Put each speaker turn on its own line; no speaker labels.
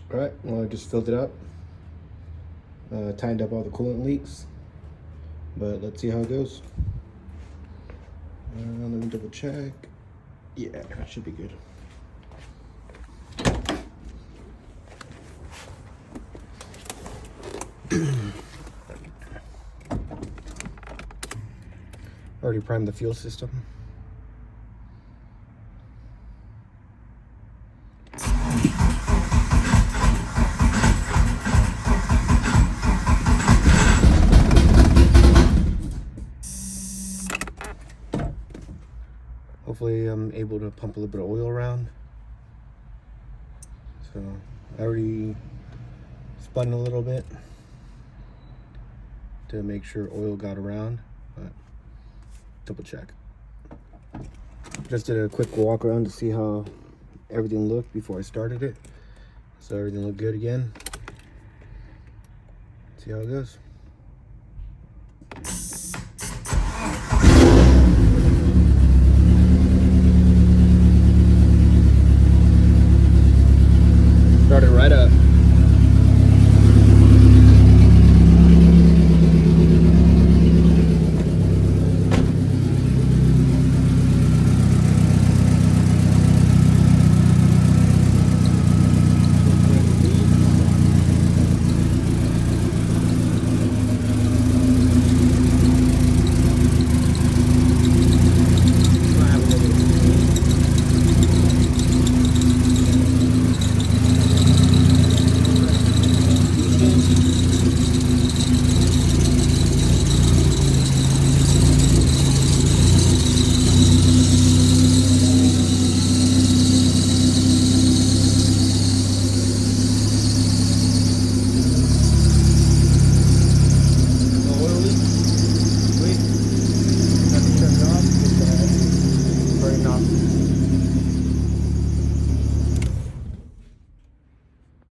All right, well, I just filled it up, tightened up all the coolant leaks, but let's see how it goes. Let me double check. Yeah, it should be good. Already primed the fuel system. Hopefully I'm able to pump a little bit of oil around. So I already spun a little bit to make sure oil got around, but double check. Just did a quick walk around to see how everything looked before I started it. So everything looked good again. See how it goes.